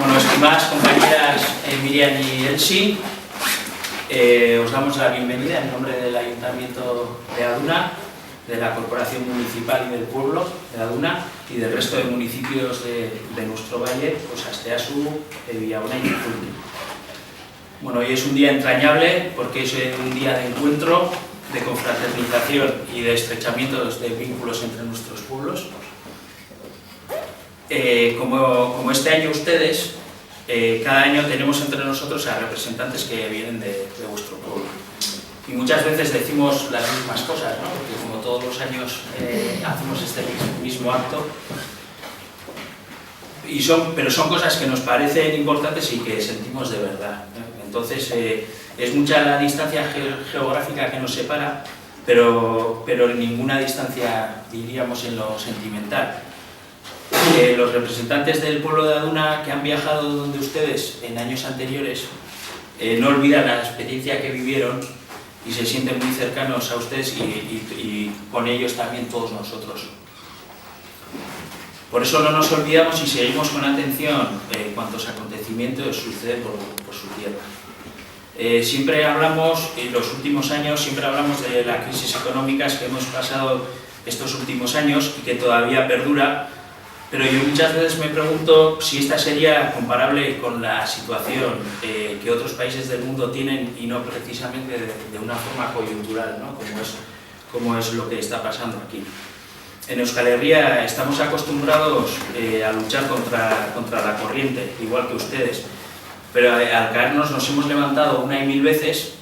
Bueno, estimadas compañeras Miriam y Elsie, os damos la bienvenida en nombre del Ayuntamiento de Aduna, de la Corporación Municipal y del Pueblo de Aduna y del resto de municipios de nuestro valle, pues Asteasu, Villaona y Iturbe. Bueno, hoy es un día entrañable porque es un día de encuentro, de confraternización y de estrechamiento de vínculos entre nuestros pueblos. Como este año ustedes, cada año tenemos entre nosotros a representantes que vienen de vuestro pueblo. Y muchas veces decimos las mismas cosas, ¿no? Porque como todos los años hacemos este mismo acto, pero son cosas que nos parecen importantes y que sentimos de verdad, ¿no? Entonces, es mucha la distancia geográfica que nos separa, pero ninguna distancia, diríamos, en lo sentimental. Los representantes del pueblo de Aduna que han viajado donde ustedes en años anteriores no olvidan la experiencia que vivieron y se sienten muy cercanos a ustedes y con ellos también todos nosotros. Por eso no nos olvidamos y seguimos con atención cuantos acontecimientos suceden por su tierra. Siempre hablamos, en los últimos años, siempre hablamos de las crisis económicas que hemos pasado estos últimos años y que todavía perdura. Pero yo muchas veces me pregunto si esta sería comparable con la situación que otros países del mundo tienen y no precisamente de una forma coyuntural, ¿no? Como es lo que está pasando aquí. En Euskal Herria estamos acostumbrados a luchar contra la corriente, igual que ustedes, pero al caernos nos hemos levantado una y mil veces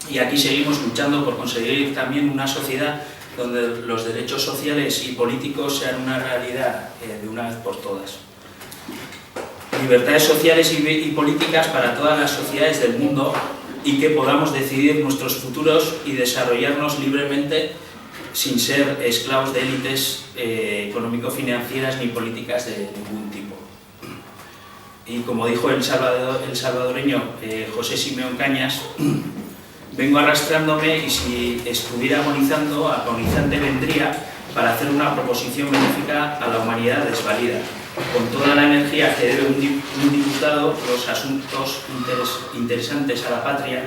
y aquí seguimos luchando por conseguir también una sociedad donde los derechos sociales y políticos sean una realidad de una vez por todas. Libertades sociales y políticas para todas las sociedades del mundo y que podamos decidir nuestros futuros y desarrollarnos libremente sin ser esclavos de élites económico-financieras ni políticas de ningún tipo. Y como dijo el salvadoreño José Simeón Cañas, vengo arrastrándome y si estuviera agonizando, agonizante vendría para hacer una proposición benéfica a la humanidad desvalida. Con toda la energía que debe un diputado, los asuntos interesantes a la patria,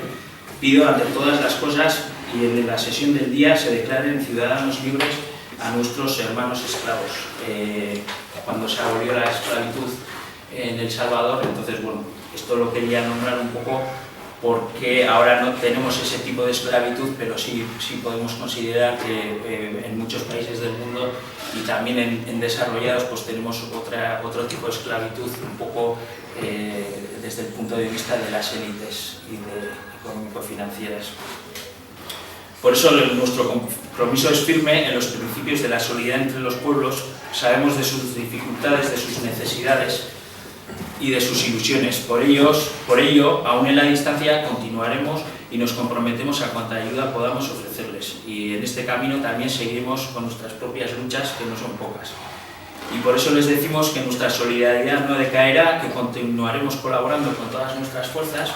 pido ante todas las cosas y en la sesión del día se declaren ciudadanos libres a nuestros hermanos esclavos. Cuando se abolió la esclavitud en El Salvador, entonces bueno, esto lo quería nombrar un poco porque ahora no tenemos ese tipo de esclavitud, pero sí podemos considerar que en muchos países del mundo y también en desarrollados pues tenemos otro tipo de esclavitud un poco desde el punto de vista de las élites y de económico-financieras. Por eso nuestro compromiso es firme en los principios de la solidaridad entre los pueblos. Sabemos de sus dificultades, de sus necesidades y de sus ilusiones. Por ello, aún en la distancia, continuaremos y nos comprometemos a cuanta ayuda podamos ofrecerles. Y en este camino también seguiremos con nuestras propias luchas, que no son pocas. Y por eso les decimos que nuestra solidaridad no decaerá, que continuaremos colaborando con todas nuestras fuerzas,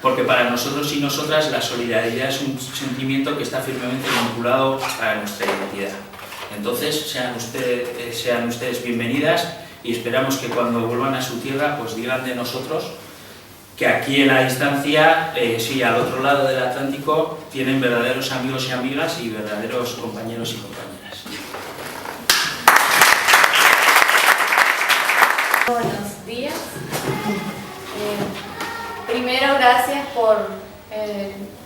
porque para nosotros y nosotras la solidaridad es un sentimiento que está firmemente vinculado a nuestra identidad. Entonces, sean ustedes bienvenidas y esperamos que cuando vuelvan a su tierra pues digan de nosotros que aquí en la distancia, sí, al otro lado del Atlántico, tienen verdaderos amigos y amigas y verdaderos compañeros y compañeras. Buenos días. Primero, gracias por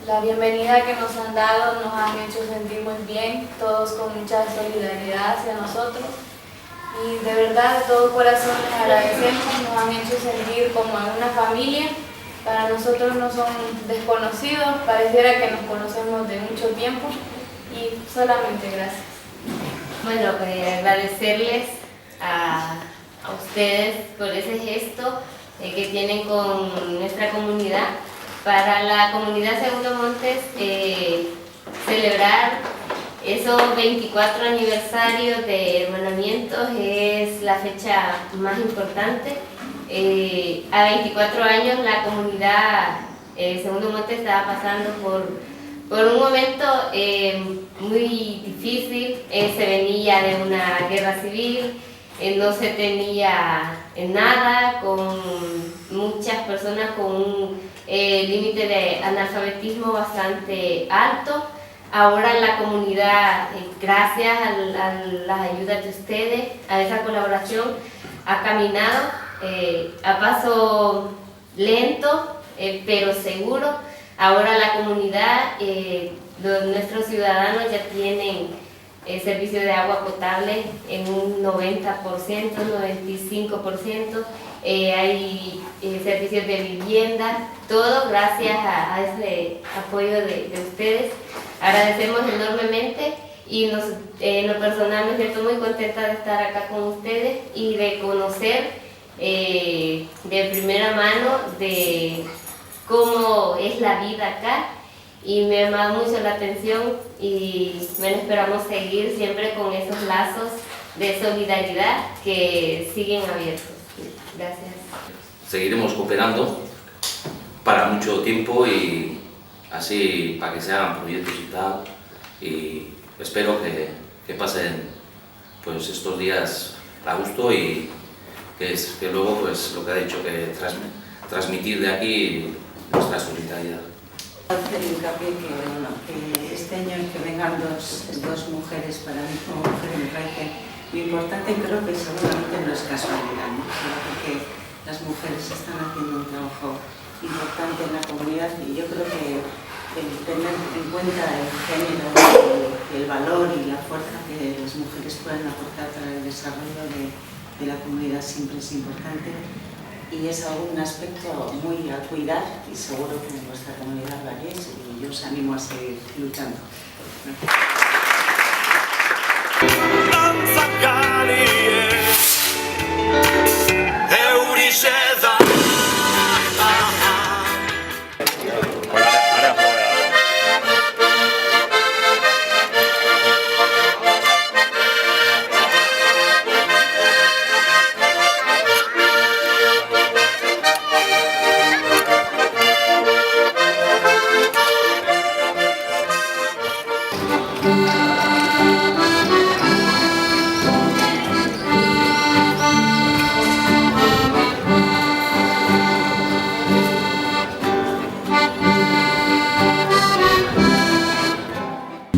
la bienvenida que nos han dado, nos han hecho sentir muy bien, todos con mucha solidaridad hacia nosotros. Y de verdad, de todo corazón les agradecemos, nos han hecho sentir como en una familia. Para nosotros no son desconocidos, pareciera que nos conocemos de mucho tiempo y solamente gracias. Bueno, agradecerles a ustedes por ese gesto que tienen con nuestra comunidad. Para la comunidad Segundo Montes, celebrar esos 24 aniversarios de hermanamientos es la fecha más importante. A 24 años la comunidad Segundo Montes estaba pasando por un momento muy difícil, se venía de una guerra civil, no se tenía nada, con muchas personas con un límite de analfabetismo bastante alto. Ahora la comunidad, gracias a las ayudas de ustedes, a esa colaboración, ha caminado a paso lento, pero seguro. Ahora la comunidad, nuestros ciudadanos ya tienen servicio de agua potable en un 90%, 95%. Hay servicios de vivienda, todo gracias a ese apoyo de ustedes. Agradecemos enormemente y en lo personal me siento muy contenta de estar acá con ustedes y de conocer de primera mano de cómo es la vida acá, y me ha llamado mucho la atención y bueno, esperamos seguir siempre con esos lazos de solidaridad que siguen abiertos. Gracias. Seguiremos cooperando para mucho tiempo y así para que se hagan proyectos y tal, y espero que pasen pues estos días a gusto y que luego pues lo que ha dicho, que transmitir de aquí nuestra solidaridad. Hacer hincapié que este año que vengan dos mujeres, para mí como mujer me parece muy importante, y creo que seguramente no es casualidad, ¿no? Porque las mujeres están haciendo un trabajo importante en la comunidad, y yo creo que el tener en cuenta el género, el valor y la fuerza que las mujeres pueden aportar para el desarrollo de la comunidad siempre es importante, y es un aspecto muy a cuidar, y seguro que en vuestra comunidad lo haréis, y yo os animo a seguir luchando.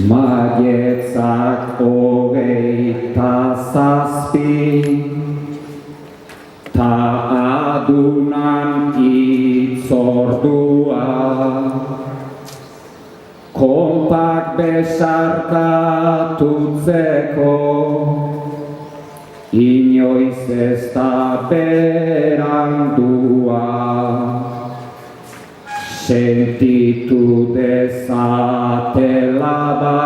Maiatzak 27 ta adunan hitzordua, konpak besarkatutzeko, inoiz ez da berandua. Sentitu dezatela da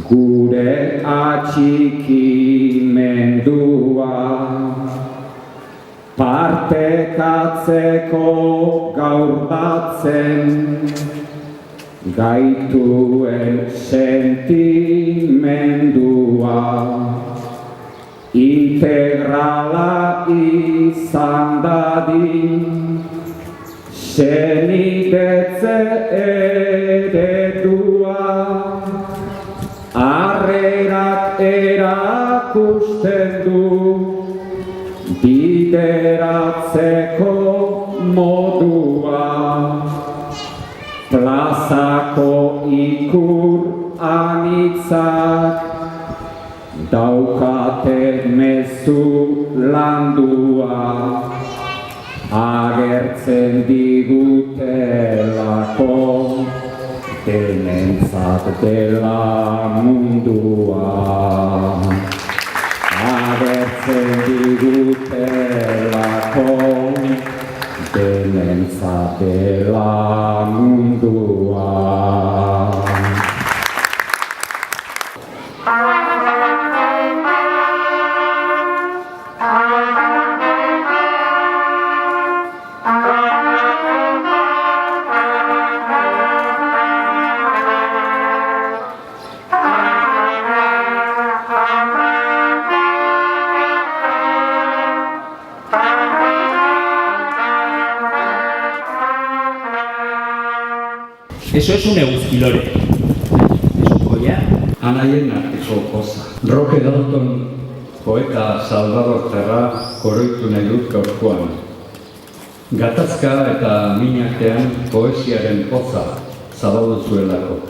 gure atxikimendua, partekatzeko gaur batzen gaituen sentimendua, integrala izan dadin senidetze eredua, harrerak erakusten du bideratzeko modua. Plazako ikur anitzak daukate mezu landua, agertzen digutelako denentzat dela mundua. Agertzen digutelako denentzat dela mundua. Eso es un euskilore. Es un collar. Anaien arteko koza. Roque Dalton poeta salvadortarra koroitu nahi dut gaurkoan. Gatazka eta minartean poesiaren poza zabaldu zuelako.